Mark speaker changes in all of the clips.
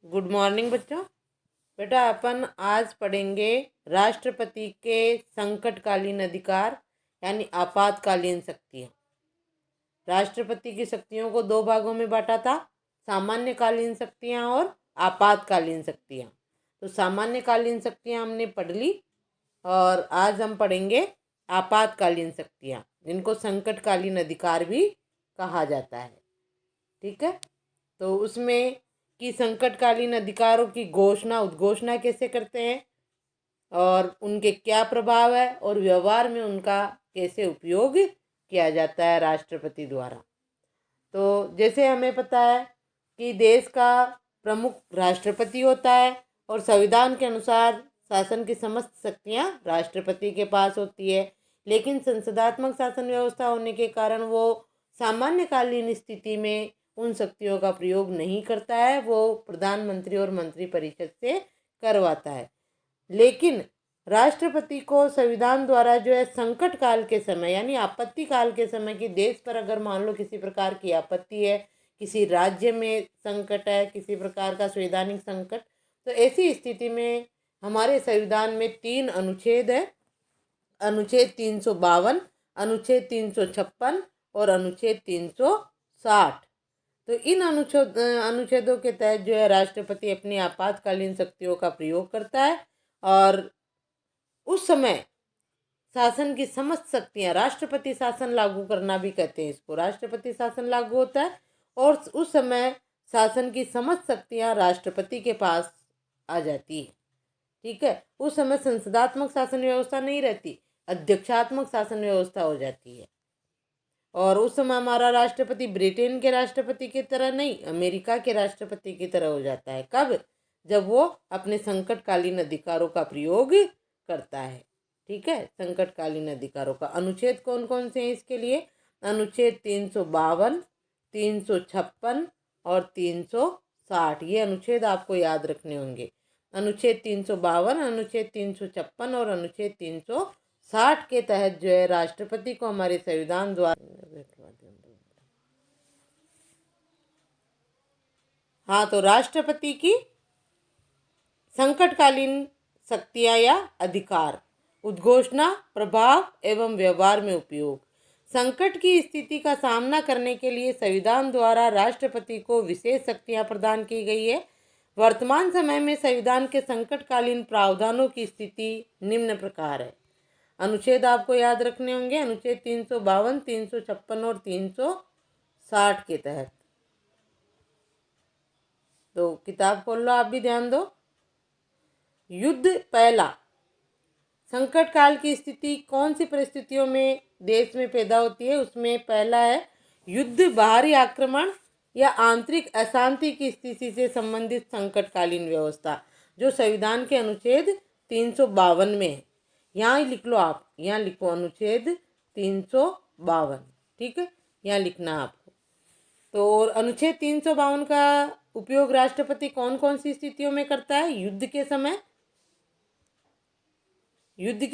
Speaker 1: Good morning बच्चों। बेटा अपन आज पढ़ेंगे राष्ट्रपति के संकटकालीन अधिकार यानी आपातकालीन शक्तियाँ। राष्ट्रपति की शक्तियों को दो भागों में बांटा था, सामान्यकालीन शक्तियाँ और आपातकालीन शक्तियाँ। तो सामान्यकालीन शक्तियाँ हमने पढ़ ली और आज हम पढ़ेंगे आपातकालीन शक्तियाँ, जिनको संकटकालीन अधिकार भी कहा जाता है। ठीक है, तो उसमें कि संकटकालीन अधिकारों की घोषणा उद्घोषणा कैसे करते हैं और उनके क्या प्रभाव है और व्यवहार में उनका कैसे उपयोग किया जाता है राष्ट्रपति द्वारा। तो जैसे हमें पता है कि देश का प्रमुख राष्ट्रपति होता है और संविधान के अनुसार शासन की समस्त शक्तियां राष्ट्रपति के पास होती है, लेकिन संसदात्मक शासन व्यवस्था होने के कारण वो सामान्यकालीन स्थिति में उन शक्तियों का प्रयोग नहीं करता है, वो प्रधानमंत्री और मंत्रिपरिषद से करवाता है। लेकिन राष्ट्रपति को संविधान द्वारा जो है संकट काल के समय यानी आपत्ति काल के समय कि देश पर अगर मान लो किसी प्रकार की आपत्ति है, किसी राज्य में संकट है, किसी प्रकार का संवैधानिक संकट, तो ऐसी स्थिति में हमारे संविधान में 3 अनुच्छेद है। अनुच्छेद 352, अनुच्छेद 356 और अनुच्छेद 360। तो इन अनुच्छेदों के तहत जो है राष्ट्रपति अपनी आपातकालीन शक्तियों का प्रयोग करता है और उस समय शासन की समस्त शक्तियां, राष्ट्रपति शासन लागू करना भी कहते हैं इसको, राष्ट्रपति शासन लागू होता है और उस समय शासन की समस्त शक्तियां राष्ट्रपति के पास आ जाती है। ठीक है, उस समय संसदात्मक शासन व्यवस्था नहीं रहती, अध्यक्षात्मक शासन व्यवस्था हो जाती है। और उस समय हमारा राष्ट्रपति ब्रिटेन के राष्ट्रपति की तरह नहीं, अमेरिका के राष्ट्रपति की तरह हो जाता है। कब? जब वो अपने संकटकालीन अधिकारों का प्रयोग करता है। ठीक है, संकटकालीन अधिकारों का अनुच्छेद कौन कौन से हैं इसके लिए? अनुच्छेद 352, 356 और 360। ये अनुच्छेद आपको याद रखने होंगे। अनुच्छेद 352, अनुच्छेद 356 और अनुच्छेद 360 के तहत जो है राष्ट्रपति को हमारे संविधान द्वारा तो राष्ट्रपति की संकटकालीन शक्तियां या अधिकार, उद्घोषणा, प्रभाव एवं व्यवहार में उपयोग। संकट की स्थिति का सामना करने के लिए संविधान द्वारा राष्ट्रपति को विशेष शक्तियां प्रदान की गई है। वर्तमान समय में संविधान के संकटकालीन प्रावधानों की स्थिति निम्न प्रकार है। अनुच्छेद आपको याद रखने होंगे, अनुच्छेद 352, 356 और 360 के तहत। तो किताब खोल लो, आप भी ध्यान दो। युद्ध पहला, संकट काल की स्थिति कौन सी परिस्थितियों में देश में पैदा होती है? उसमें पहला है युद्ध, बाहरी आक्रमण या आंतरिक अशांति की स्थिति से संबंधित संकटकालीन व्यवस्था, जो संविधान के अनुच्छेद 352 में है। यहाँ ही लिख लो, आप यहाँ लिखो अनुच्छेद 352। ठीक है, यहाँ लिखना आपको। तो अनुच्छेद 352 का उपयोग राष्ट्रपति कौन कौन सी स्थितियों में करता है? युद्ध के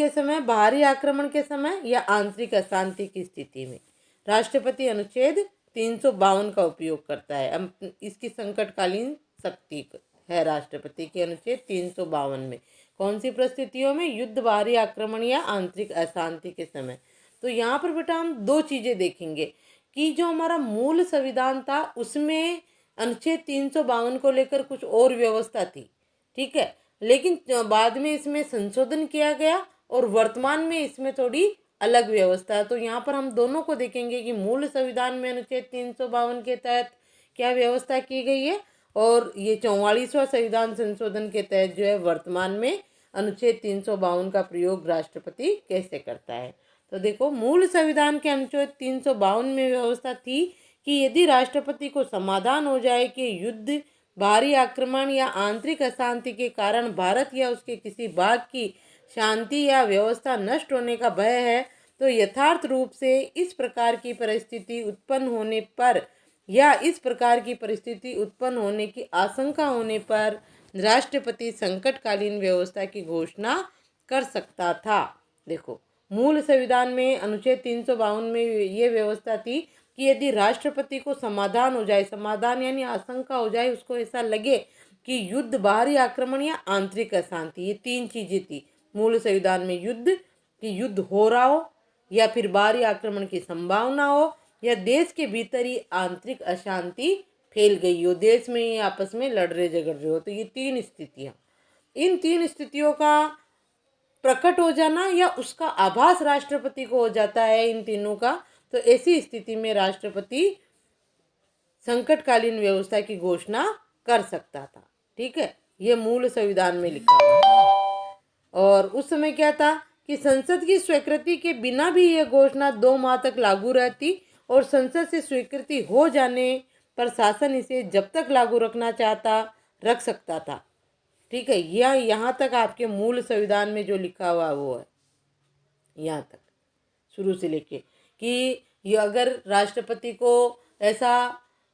Speaker 1: समय, बाहरी आक्रमण के समय या आंतरिक अशांति की स्थिति में राष्ट्रपति अनुच्छेद 352 का उपयोग करता है। इसकी संकटकालीन शक्ति है राष्ट्रपति के अनुच्छेद 352 में। कौन सी परिस्थितियों में? युद्ध, बाहरी आक्रमण या आंतरिक अशांति के समय। तो यहाँ पर बेटा हम दो चीज़ें देखेंगे कि जो हमारा मूल संविधान था उसमें अनुच्छेद 352 को लेकर कुछ और व्यवस्था थी। ठीक है, लेकिन बाद में इसमें संशोधन किया गया और वर्तमान में इसमें थोड़ी अलग व्यवस्था है। तो यहाँ पर हम दोनों को देखेंगे कि मूल संविधान में अनुच्छेद 352 के तहत क्या व्यवस्था की गई है और ये 44वां संविधान संशोधन के तहत जो है वर्तमान में अनुच्छेद 352 का प्रयोग राष्ट्रपति कैसे करता है। तो देखो, मूल संविधान के अनुच्छेद 352 में व्यवस्था थी कि यदि राष्ट्रपति को समाधान हो जाए कि युद्ध, बाहरी आक्रमण या आंतरिक अशांति के कारण भारत या उसके किसी भाग की शांति या व्यवस्था नष्ट होने का भय है, तो यथार्थ रूप से इस प्रकार की परिस्थिति उत्पन्न होने पर या इस प्रकार की परिस्थिति उत्पन्न होने की आशंका होने पर राष्ट्रपति संकटकालीन व्यवस्था की घोषणा कर सकता था। देखो, मूल संविधान में अनुच्छेद 352 में ये व्यवस्था थी कि यदि राष्ट्रपति को समाधान हो जाए, समाधान यानी आशंका हो जाए, उसको ऐसा लगे कि युद्ध, बाहरी आक्रमण या आंतरिक अशांति, ये तीन चीजें थी मूल संविधान में। युद्ध, कि युद्ध हो रहा हो, या फिर बाहरी आक्रमण की संभावना हो, या देश के भीतर ही आंतरिक अशांति फैल गई हो, देश में ही आपस में लड़ रहे झगड़ रहे हो। तो ये तीन स्थितियां, इन तीन स्थितियों का प्रकट हो जाना या उसका आभास राष्ट्रपति को हो जाता है, इन तीनों का, तो ऐसी स्थिति में राष्ट्रपति संकटकालीन व्यवस्था की घोषणा कर सकता था। ठीक है, ये मूल संविधान में लिखा हुआ था। और उस समय क्या था कि संसद की स्वीकृति के बिना भी यह घोषणा 2 माह तक लागू रहती, और संसद से स्वीकृति हो जाने पर शासन इसे जब तक लागू रखना चाहता रख सकता था। ठीक है, यह यहाँ तक आपके मूल संविधान में जो लिखा हुआ वो है, यहाँ तक शुरू से लेके, कि ये अगर राष्ट्रपति को ऐसा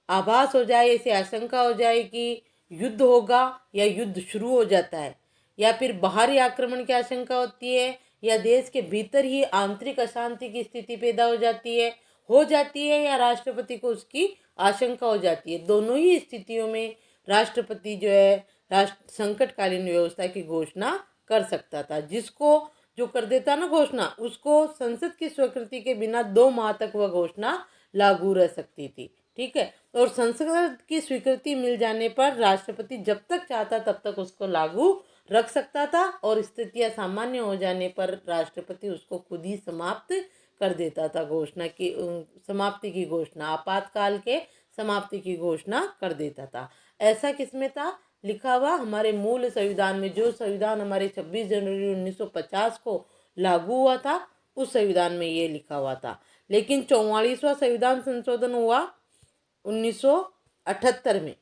Speaker 1: आभास हो जाए, ऐसी आशंका हो जाए कि युद्ध होगा या युद्ध शुरू हो जाता है, या फिर बाहरी आक्रमण की आशंका होती है, या देश के भीतर ही आंतरिक अशांति की स्थिति पैदा हो जाती है, या राष्ट्रपति को उसकी आशंका हो जाती है, दोनों ही स्थितियों में राष्ट्रपति जो है राष्ट्र संकटकालीन व्यवस्था की घोषणा कर सकता था। जिसको जो कर देता ना घोषणा, उसको संसद की स्वीकृति के बिना 2 माह तक वह घोषणा लागू रह सकती थी। ठीक है, और संसद की स्वीकृति मिल जाने पर राष्ट्रपति जब तक चाहता तब तक उसको लागू रख सकता था, और स्थितियां सामान्य हो जाने पर राष्ट्रपति उसको खुद ही समाप्त कर देता था। घोषणा की समाप्ति की घोषणा, आपातकाल के समाप्ति की घोषणा कर देता था। ऐसा किसमें था लिखा हुआ? हमारे मूल संविधान में। जो संविधान हमारे 26 जनवरी 1950 को लागू हुआ था, उस संविधान में ये लिखा हुआ था। लेकिन 44वां संविधान संशोधन हुआ 1978 में।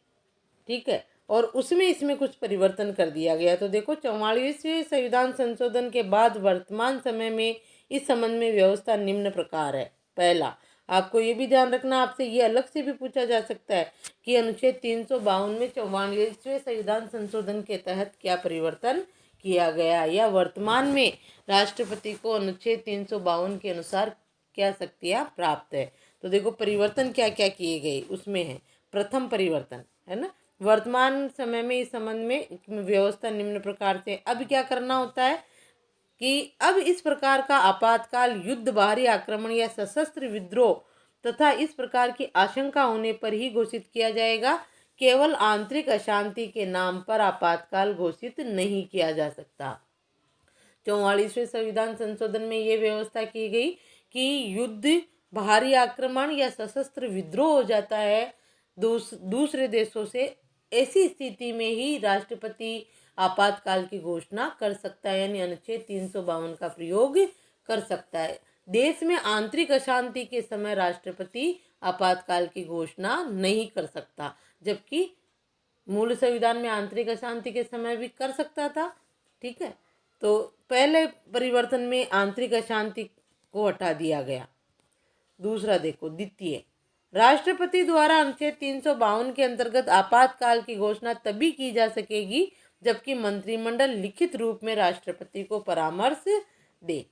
Speaker 1: ठीक है, और उसमें इसमें कुछ परिवर्तन कर दिया गया। तो देखो, 44वें संविधान संशोधन के बाद वर्तमान समय में इस संबंध में व्यवस्था निम्न प्रकार है। पहला, आपको ये भी ध्यान रखना, आपसे ये अलग से भी पूछा जा सकता है कि अनुच्छेद 352 में 44वें संविधान संशोधन के तहत क्या परिवर्तन किया गया, या वर्तमान में राष्ट्रपति को अनुच्छेद 352 के अनुसार क्या शक्तियाँ प्राप्त है। तो देखो, परिवर्तन क्या क्या किए गए उसमें है। प्रथम परिवर्तन है ना, वर्तमान समय में इस संबंध में व्यवस्था निम्न प्रकार से। अब क्या करना होता है कि अब इस प्रकार का आपातकाल, युद्ध, बाहरी आक्रमण या सशस्त्र विद्रोह तथा इस प्रकार की आशंका होने पर ही घोषित किया जाएगा। केवल आंतरिक अशांति के नाम पर आपातकाल घोषित नहीं किया जा सकता। 44वें संविधान संशोधन में ये व्यवस्था की गई कि युद्ध, बाहरी आक्रमण या सशस्त्र विद्रोह हो जाता है दूसरे देशों से, ऐसी स्थिति में ही राष्ट्रपति आपातकाल की घोषणा कर सकता है, यानी अनुच्छेद 352 का प्रयोग कर सकता है। देश में आंतरिक अशांति के समय राष्ट्रपति आपातकाल की घोषणा नहीं कर सकता, जबकि मूल संविधान में आंतरिक अशांति के समय भी कर सकता था। ठीक है, तो पहले परिवर्तन में आंतरिक अशांति को हटा दिया गया। दूसरा देखो, द्वितीय, राष्ट्रपति द्वारा अनुच्छेद 352 के अंतर्गत आपातकाल की घोषणा तभी की जा सकेगी जबकि मंत्रिमंडल लिखित रूप में राष्ट्रपति को परामर्श दे।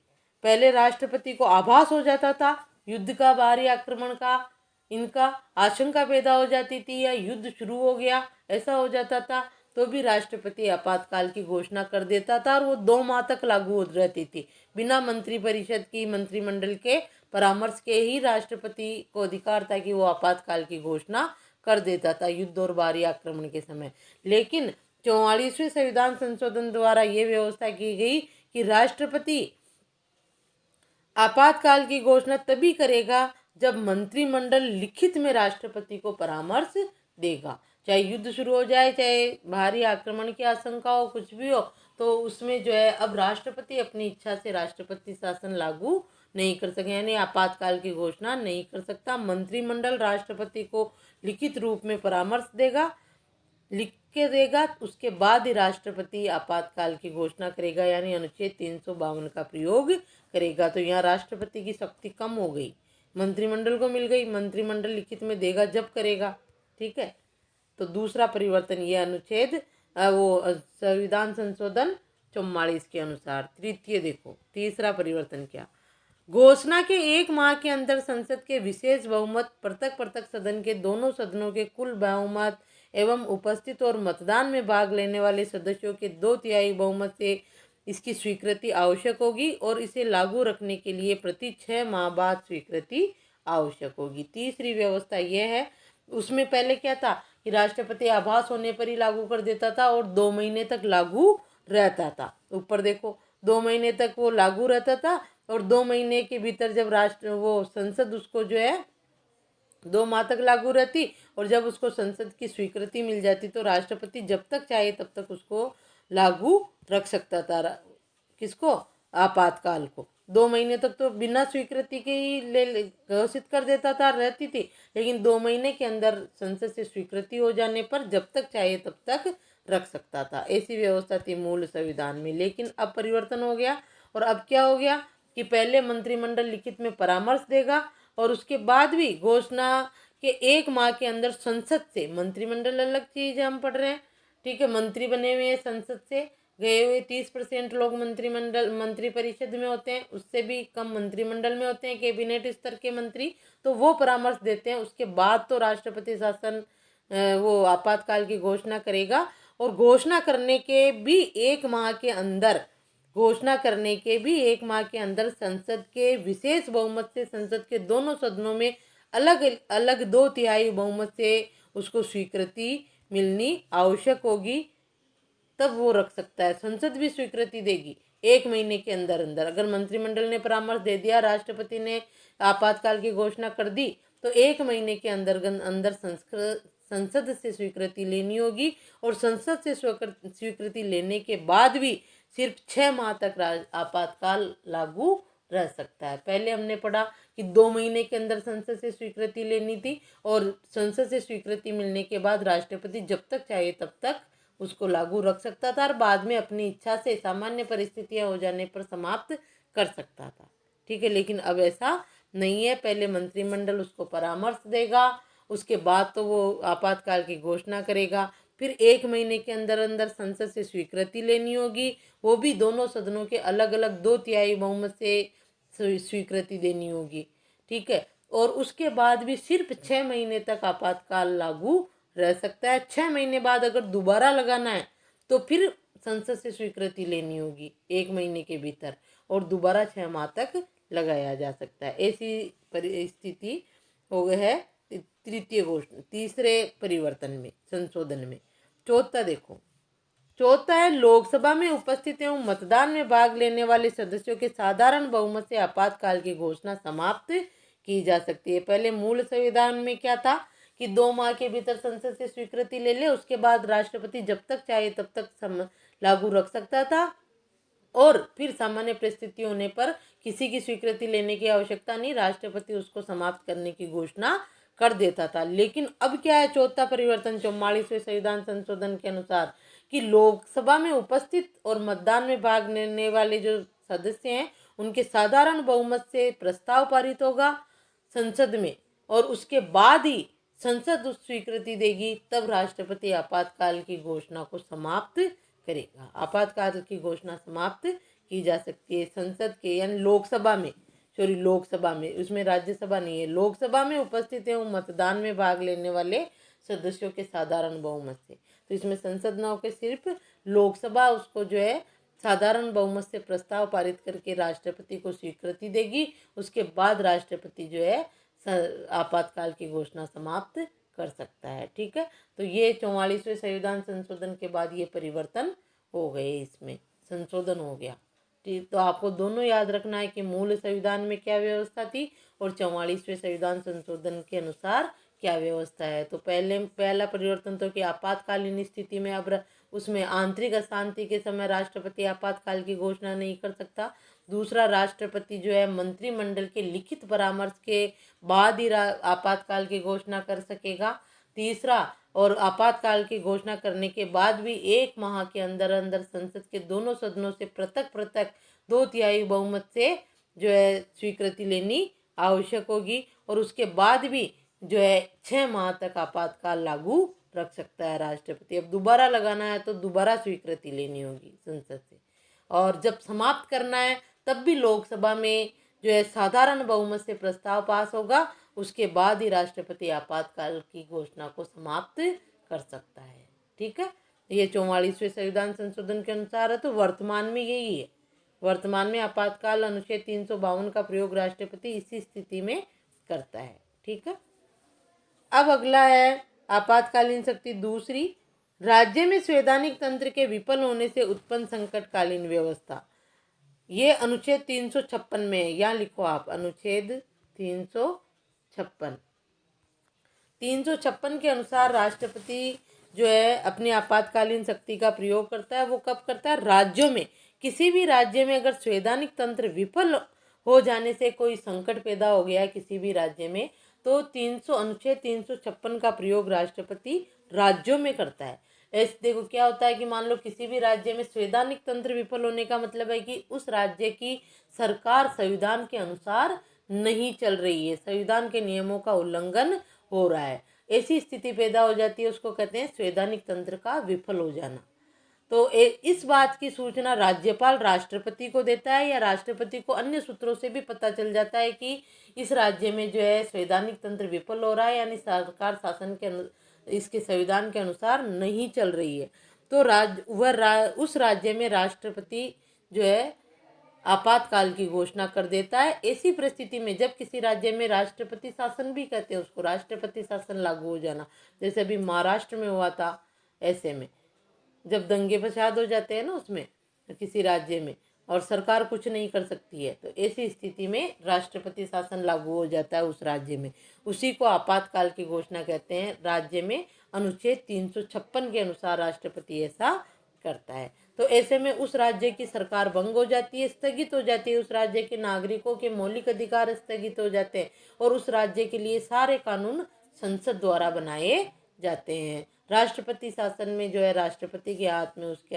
Speaker 1: पहले राष्ट्रपति को आभास हो जाता था युद्ध का, बाहरी आक्रमण का, इनका आशंका पैदा हो जाती थी, या युद्ध शुरू हो गया ऐसा हो जाता था, तो भी राष्ट्रपति आपातकाल की घोषणा कर देता था, और वो 2 माह तक लागू हो रहती थी। बिना मंत्रिपरिषद की, मंत्रिमंडल के परामर्श के ही राष्ट्रपति को अधिकार था कि वो आपातकाल की घोषणा कर देता था युद्ध और बाहरी आक्रमण के समय। लेकिन 44वें संविधान संशोधन द्वारा ये व्यवस्था की गई कि राष्ट्रपति आपातकाल की घोषणा तभी करेगा जब मंत्रिमंडल लिखित में राष्ट्रपति को परामर्श देगा। चाहे युद्ध शुरू हो जाए, चाहे बाहरी आक्रमण की आशंका हो, कुछ भी हो, तो उसमें जो है अब राष्ट्रपति अपनी इच्छा से राष्ट्रपति शासन लागू नहीं कर सके, यानी आपातकाल की घोषणा नहीं कर सकता। मंत्रिमंडल राष्ट्रपति को लिखित रूप में परामर्श देगा, लिख के देगा, उसके बाद ही राष्ट्रपति आपातकाल की घोषणा करेगा, यानी अनुच्छेद 352 का प्रयोग करेगा। तो यहाँ राष्ट्रपति की शक्ति कम हो गई, मंत्रिमंडल को मिल गई, मंत्रिमंडल लिखित में देगा जब करेगा। ठीक है, तो दूसरा परिवर्तन ये अनुच्छेद संविधान संशोधन 44 के अनुसार। तृतीय देखो, तीसरा परिवर्तन क्या, घोषणा के 1 माह के अंदर संसद के विशेष बहुमत, पृथक पृथक सदन के दोनों सदनों के कुल बहुमत एवं उपस्थित और मतदान में भाग लेने वाले सदस्यों के 2/3 बहुमत से इसकी स्वीकृति आवश्यक होगी और इसे लागू रखने के लिए प्रति 6 माह बाद स्वीकृति आवश्यक होगी। तीसरी व्यवस्था यह है, उसमें पहले क्या था कि राष्ट्रपति आभास होने पर ही लागू कर देता था और 2 महीने तक लागू रहता था। ऊपर देखो, 2 महीने तक वो लागू रहता था और 2 महीने के भीतर जब वो संसद उसको जो है 2 माह तक लागू रहती और जब उसको संसद की स्वीकृति मिल जाती तो राष्ट्रपति जब तक चाहे तब तक उसको लागू रख सकता था। किसको? आपातकाल को। 2 महीने तक तो बिना स्वीकृति के ही घोषित कर देता था, रहती थी, लेकिन 2 महीने के अंदर संसद से स्वीकृति हो जाने पर जब तक चाहे तब तक रख सकता था। ऐसी व्यवस्था थी मूल संविधान में। लेकिन अब परिवर्तन हो गया और अब क्या हो गया कि पहले मंत्रिमंडल लिखित में परामर्श देगा और उसके बाद भी घोषणा के 1 माह के अंदर संसद से, मंत्रिमंडल अलग चीज हम पढ़ रहे हैं, ठीक है, मंत्री बने हुए हैं संसद से, गए हुए 30% लोग मंत्री परिषद में होते हैं, उससे भी कम मंत्रिमंडल में होते हैं, कैबिनेट स्तर के मंत्री, तो वो परामर्श देते हैं। उसके बाद तो राष्ट्रपति शासन वो आपातकाल की घोषणा करेगा और घोषणा करने के भी 1 माह के अंदर, संसद के विशेष बहुमत से संसद के दोनों सदनों में अलग अलग 2/3 बहुमत से उसको स्वीकृति मिलनी आवश्यक होगी, तब वो रख सकता है। संसद भी स्वीकृति देगी 1 महीने के अंदर अंदर। अगर मंत्रिमंडल ने परामर्श दे दिया, राष्ट्रपति ने आपातकाल की घोषणा कर दी, तो 1 महीने के अंदर संसद से स्वीकृति लेनी होगी और संसद से स्वीकृति लेने के बाद भी सिर्फ 6 माह तक आपातकाल लागू रह सकता है। पहले हमने पढ़ा कि 2 महीने के अंदर संसद से स्वीकृति लेनी थी और संसद से स्वीकृति मिलने के बाद राष्ट्रपति जब तक चाहे तब तक उसको लागू रख सकता था और बाद में अपनी इच्छा से सामान्य परिस्थितियां हो जाने पर समाप्त कर सकता था, ठीक है। लेकिन अब ऐसा नहीं है, पहले मंत्रिमंडल उसको परामर्श देगा, उसके बाद तो वो आपातकाल की घोषणा करेगा, फिर 1 महीने के अंदर अंदर संसद से स्वीकृति लेनी होगी, वो भी दोनों सदनों के अलग अलग 2/3 बहुमत से स्वीकृति देनी होगी, ठीक है। और उसके बाद भी सिर्फ 6 महीने तक आपातकाल लागू रह सकता है। 6 महीने बाद अगर दोबारा लगाना है तो फिर संसद से स्वीकृति लेनी होगी 1 महीने के भीतर और दोबारा 6 माह तक लगाया जा सकता है। ऐसी परिस्थिति हो गई है तीसरे परिवर्तन में, संशोधन में। चौथा देखो, चौथा है लोकसभा में उपस्थित एवं मतदान में भाग लेने वाले सदस्यों के साधारण बहुमत से आपातकाल की घोषणा समाप्त की जा सकती है। पहले मूल संविधान में क्या था कि 2 माह के भीतर संसद से स्वीकृति ले ले, उसके बाद राष्ट्रपति जब तक चाहे तब तक लागू रख सकता था और फिर सामान्य परिस्थिति होने पर किसी की स्वीकृति लेने की आवश्यकता नहीं, राष्ट्रपति उसको समाप्त करने की घोषणा कर देता था। लेकिन अब क्या है चौथा परिवर्तन 44वें संविधान संशोधन के अनुसार कि लोकसभा में उपस्थित और मतदान में भाग लेने वाले जो सदस्य हैं उनके साधारण बहुमत से प्रस्ताव पारित होगा संसद में और उसके बाद ही संसद उस स्वीकृति देगी, तब राष्ट्रपति आपातकाल की घोषणा को समाप्त करेगा। आपातकाल की घोषणा समाप्त की जा सकती है संसद के यानी लोकसभा में, उसमें राज्यसभा नहीं है, लोकसभा में उपस्थित एवं मतदान में भाग लेने वाले सदस्यों के साधारण बहुमत से। तो इसमें संसद न होकर सिर्फ लोकसभा उसको जो है साधारण बहुमत से प्रस्ताव पारित करके राष्ट्रपति को स्वीकृति देगी, उसके बाद राष्ट्रपति जो है आपातकाल की घोषणा समाप्त कर सकता है, ठीक है। तो ये 44वें संविधान संशोधन के बाद ये परिवर्तन हो गए, इसमें संशोधन हो गया, ठीक। तो आपको दोनों याद रखना है कि मूल संविधान में क्या व्यवस्था थी और 44वें संविधान संशोधन के अनुसार क्या व्यवस्था है। तो पहला परिवर्तन तो कि आपातकालीन स्थिति में अब उसमें आंतरिक अशांति के समय राष्ट्रपति आपातकाल की घोषणा नहीं कर सकता। दूसरा, राष्ट्रपति जो है मंत्रिमंडल के लिखित परामर्श के बाद ही आपातकाल की घोषणा कर सकेगा। तीसरा, और आपातकाल की घोषणा करने के बाद भी 1 माह के अंदर अंदर संसद के दोनों सदनों से पृथक 2/3 बहुमत से जो है स्वीकृति लेनी आवश्यक होगी और उसके बाद भी जो है 6 माह तक आपातकाल लागू रख सकता है राष्ट्रपति। अब दोबारा लगाना है तो दोबारा स्वीकृति लेनी होगी संसद से और जब समाप्त करना है तब भी लोकसभा में जो है साधारण बहुमत से प्रस्ताव पास होगा, उसके बाद ही राष्ट्रपति आपातकाल की घोषणा को समाप्त कर सकता है। ठीक है, ये 44वें संविधान संशोधन के अनुसार है, तो वर्तमान में यही है। वर्तमान में आपातकाल अनुच्छेद 352 का प्रयोग राष्ट्रपति इसी स्थिति में करता है। ठीक है, अब अगला है आपातकालीन शक्ति दूसरी, राज्य में संवैधानिक तंत्र के विफल होने से उत्पन्न संकटकालीन व्यवस्था। ये अनुच्छेद 356 में है, यहाँ लिखो आप अनुच्छेद 356। 356 के अनुसार राष्ट्रपति जो है अपनी आपातकालीन शक्ति का प्रयोग करता है। वो कब करता है? राज्यों में, किसी भी राज्य में अगर संवैधानिक तंत्र विफल हो जाने से कोई संकट पैदा हो गया है किसी भी राज्य में, तो अनुच्छेद 356 का प्रयोग राष्ट्रपति राज्यों में करता है। ऐसे देखो क्या होता है कि मान लो किसी भी राज्य में संवैधानिक तंत्र विफल होने का मतलब है कि उस राज्य की सरकार संविधान के अनुसार नहीं चल रही है, संविधान के नियमों का उल्लंघन हो रहा है। ऐसी स्थिति पैदा हो जाती है, उसको कहते हैं संवैधानिक तंत्र का विफल हो जाना। तो इस बात की सूचना राज्यपाल राष्ट्रपति को देता है, या राष्ट्रपति को अन्य सूत्रों से भी पता चल जाता है कि इस राज्य में जो है संवैधानिक तंत्र विफल हो रहा है, यानी सरकार शासन के इसके संविधान के अनुसार नहीं चल रही है। तो उस राज्य में राष्ट्रपति जो है आपातकाल की घोषणा कर देता है। ऐसी परिस्थिति में जब किसी राज्य में राष्ट्रपति शासन भी कहते हैं उसको, राष्ट्रपति शासन लागू हो जाना, जैसे अभी महाराष्ट्र में हुआ था, ऐसे में जब दंगे फसाद हो जाते हैं ना उसमें किसी राज्य में और सरकार कुछ नहीं कर सकती है, तो ऐसी स्थिति में राष्ट्रपति शासन लागू हो जाता है उस राज्य में, उसी को आपातकाल की घोषणा कहते हैं। राज्य में अनुच्छेद 356 के अनुसार राष्ट्रपति ऐसा करता है। तो ऐसे में उस राज्य की सरकार भंग हो जाती है, स्थगित हो जाती है, उस राज्य के नागरिकों के मौलिक अधिकार स्थगित हो जाते हैं और उस राज्य के लिए सारे कानून संसद द्वारा बनाए जाते हैं। राष्ट्रपति शासन में जो है राष्ट्रपति के हाथ में उसके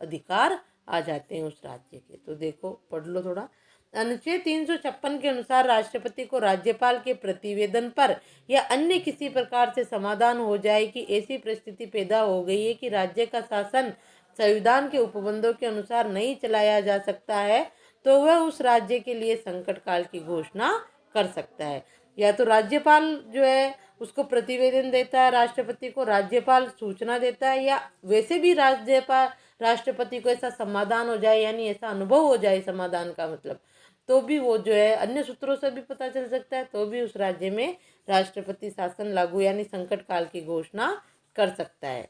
Speaker 1: अधिकार आ जाते हैं उस राज्य के। तो देखो पढ़ लो थोड़ा। अनुच्छेद 356 के अनुसार राष्ट्रपति को राज्यपाल के प्रतिवेदन पर या अन्य किसी प्रकार से समाधान हो जाए कि ऐसी परिस्थिति पैदा हो गई है कि राज्य का शासन संविधान के उपबंधों के अनुसार नहीं चलाया जा सकता है, तो वह उस राज्य के लिए संकट काल की घोषणा कर सकता है। या तो राज्यपाल जो है उसको प्रतिवेदन देता है राष्ट्रपति को, राज्यपाल सूचना देता है, या वैसे भी राष्ट्रपति को ऐसा समाधान हो जाए, यानी ऐसा अनुभव हो जाए समाधान का मतलब, तो भी वो जो है अन्य सूत्रों से भी पता चल सकता है, तो भी उस राज्य में राष्ट्रपति शासन लागू यानी संकट काल की घोषणा कर सकता है।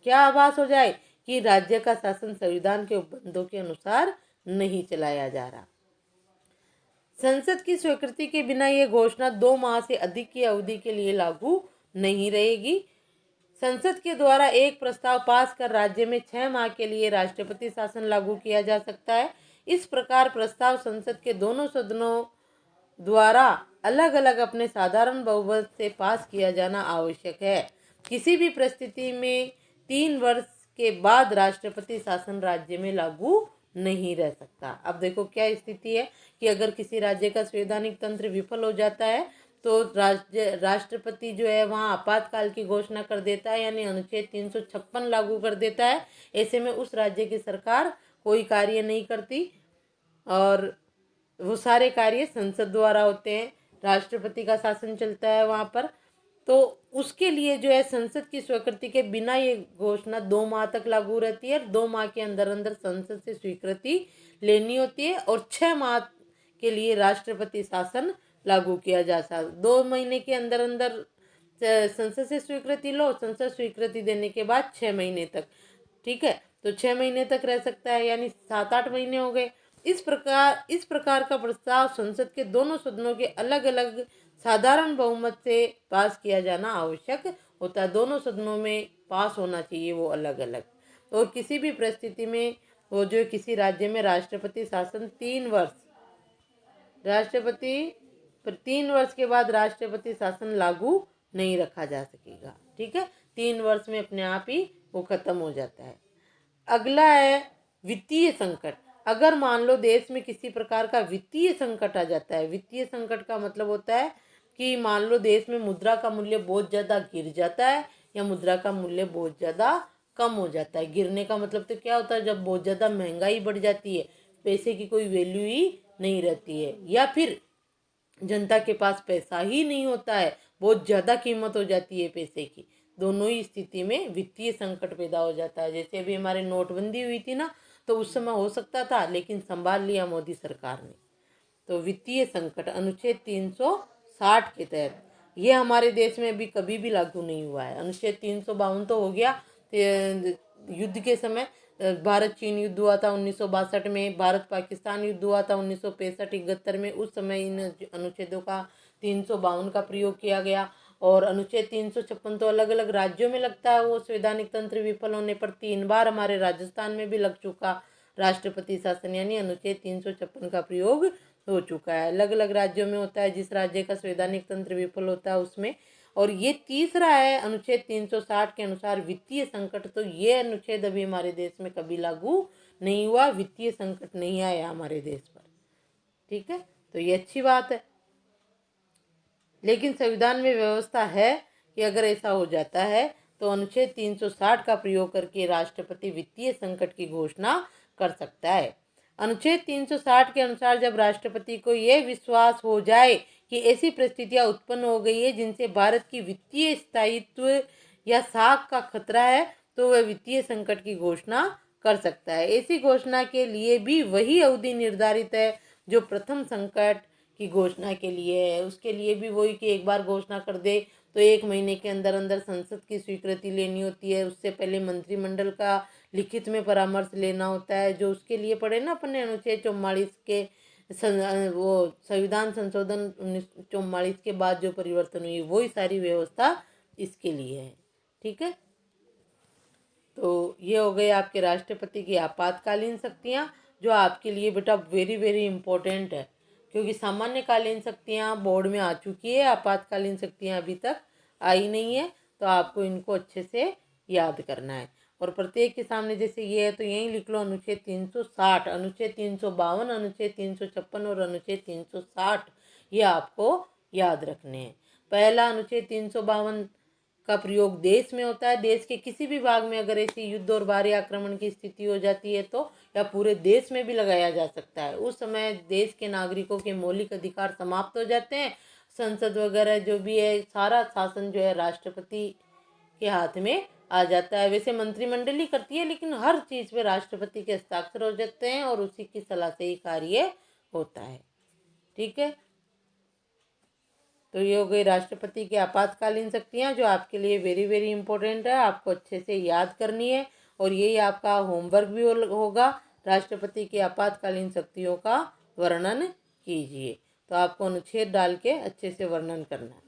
Speaker 1: क्या आभास हो जाए कि राज्य का शासन संविधान के उपबंधों के अनुसार नहीं चलाया जा रहा। संसद की स्वीकृति के बिना यह घोषणा 2 माह से अधिक की अवधि के लिए लागू नहीं रहेगी। संसद के द्वारा एक प्रस्ताव पास कर राज्य में 6 माह के लिए राष्ट्रपति शासन लागू किया जा सकता है। इस प्रकार प्रस्ताव संसद के दोनों सदनों द्वारा अलग अलग अपने साधारण बहुमत से पास किया जाना आवश्यक है। किसी भी परिस्थिति में 3 वर्ष के बाद राष्ट्रपति शासन राज्य में लागू नहीं रह सकता। अब देखो क्या स्थिति है कि अगर किसी राज्य का संवैधानिक तंत्र विफल हो जाता है तो राष्ट्रपति जो है वहाँ आपातकाल की घोषणा कर देता है, यानी अनुच्छेद 356 लागू कर देता है। ऐसे में उस राज्य की सरकार कोई कार्य नहीं करती और वो सारे कार्य संसद द्वारा होते हैं, राष्ट्रपति का शासन चलता है वहाँ पर। तो उसके लिए जो है संसद की स्वीकृति के बिना ये घोषणा 2 माह तक लागू रहती है। 2 माह के अंदर अंदर संसद से स्वीकृति लेनी होती है और 6 माह के लिए राष्ट्रपति शासन लागू किया जा सकता है। 2 महीने के अंदर अंदर संसद से स्वीकृति लो, संसद स्वीकृति देने के बाद 6 महीने तक, ठीक है, तो 6 महीने तक रह सकता है, यानी 7-8 महीने हो गए। इस प्रकार का प्रस्ताव संसद के दोनों सदनों के अलग अलग साधारण बहुमत से पास किया जाना आवश्यक होता है। दोनों सदनों में पास होना चाहिए वो अलग अलग। और किसी भी परिस्थिति में वो जो किसी राज्य में राष्ट्रपति शासन 3 वर्ष के बाद राष्ट्रपति शासन लागू नहीं रखा जा सकेगा। ठीक है, 3 वर्ष में अपने आप ही वो खत्म हो जाता है। अगला है वित्तीय संकट। अगर मान लो देश में किसी प्रकार का वित्तीय संकट आ जाता है, वित्तीय संकट का मतलब होता है कि मान लो देश में मुद्रा का मूल्य बहुत ज़्यादा गिर जाता है या मुद्रा का मूल्य बहुत ज़्यादा कम हो जाता है। गिरने का मतलब तो क्या होता है, जब बहुत ज़्यादा महंगाई बढ़ जाती है, पैसे की कोई वैल्यू ही नहीं रहती है, या फिर जनता के पास पैसा ही नहीं होता है, बहुत ज़्यादा कीमत हो जाती है पैसे की, दोनों ही स्थिति में वित्तीय संकट पैदा हो जाता है। जैसे अभी हमारे नोटबंदी हुई थी ना, तो उस समय हो सकता था, लेकिन संभाल लिया मोदी सरकार ने। तो वित्तीय संकट अनुच्छेद 360 के तहत ये हमारे देश में भी कभी भी लागू नहीं हुआ है। अनुच्छेद 352 तो हो गया युद्ध के समय, भारत चीन युद्ध हुआ था 1962 में, भारत पाकिस्तान युद्ध हुआ था 1965-71 में। उस समय इन अनुच्छेदों का 352 का प्रयोग किया गया। और अनुच्छेद 356 तो अलग अलग राज्यों में लगता है, वो संवैधानिक तंत्र विफल होने पर 3 बार हमारे राजस्थान में भी लग चुका राष्ट्रपति शासन, यानी अनुच्छेद 356 का प्रयोग हो चुका है। अलग अलग राज्यों में होता है, जिस राज्य का संवैधानिक तंत्र विफल होता है उसमें। और ये तीसरा है अनुच्छेद 360 के अनुसार वित्तीय संकट। तो ये अनुच्छेद अभी हमारे देश में कभी लागू नहीं हुआ, वित्तीय संकट नहीं आया हमारे देश पर। ठीक है, तो ये अच्छी बात है। लेकिन संविधान में व्यवस्था है कि अगर ऐसा हो जाता है तो अनुच्छेद 360 का प्रयोग करके राष्ट्रपति वित्तीय संकट की घोषणा कर सकता है। अनुच्छेद 360 के अनुसार जब राष्ट्रपति को यह विश्वास हो जाए कि ऐसी परिस्थितियां उत्पन्न हो गई है जिनसे भारत की वित्तीय स्थायित्व या साख का खतरा है, तो वह वित्तीय संकट की घोषणा कर सकता है। ऐसी घोषणा के लिए भी वही अवधि निर्धारित है जो प्रथम संकट की घोषणा के लिए है। उसके लिए भी वही कि एक बार घोषणा कर दे तो 1 महीने के अंदर अंदर संसद की स्वीकृति लेनी होती है। उससे पहले मंत्रिमंडल का लिखित में परामर्श लेना होता है, जो उसके लिए पड़े ना अपने अनुच्छेद 44 के वो संविधान संशोधन 1944 के बाद जो परिवर्तन हुई, वही सारी व्यवस्था इसके लिए है। ठीक है, तो ये हो गए आपके राष्ट्रपति की आपातकालीन शक्तियाँ, जो आपके लिए बेटा वेरी वेरी इंपॉर्टेंट है, क्योंकि सामान्यकालीन शक्तियाँ बोर्ड में आ चुकी है, आपातकालीन शक्तियाँ अभी तक आई नहीं है। तो आपको इनको अच्छे से याद करना है। और प्रत्येक के सामने जैसे ये है तो यहीं लिख लो अनुच्छेद 360, अनुच्छेद 352, अनुच्छेद 356 और अनुच्छेद 360, ये आपको याद रखने हैं। पहला अनुच्छेद 352 का प्रयोग देश में होता है। देश के किसी भी भाग में अगर ऐसी युद्ध और बाहरी आक्रमण की स्थिति हो जाती है तो, या पूरे देश में भी लगाया जा सकता है। उस समय देश के नागरिकों के मौलिक अधिकार समाप्त हो जाते हैं। संसद वगैरह जो भी है, सारा शासन जो है राष्ट्रपति के हाथ में आ जाता है। वैसे मंत्रिमंडल ही करती है, लेकिन हर चीज़ पे राष्ट्रपति के हस्ताक्षर हो जाते हैं और उसी की सलाह से ही कार्य होता है। ठीक है, तो ये हो गई राष्ट्रपति की आपातकालीन शक्तियाँ, जो आपके लिए वेरी वेरी इंपॉर्टेंट है, आपको अच्छे से याद करनी है। और यही आपका होमवर्क भी होगा, राष्ट्रपति की आपातकालीन शक्तियों का वर्णन कीजिए। तो आपको अनुच्छेद डाल के अच्छे से वर्णन करना है।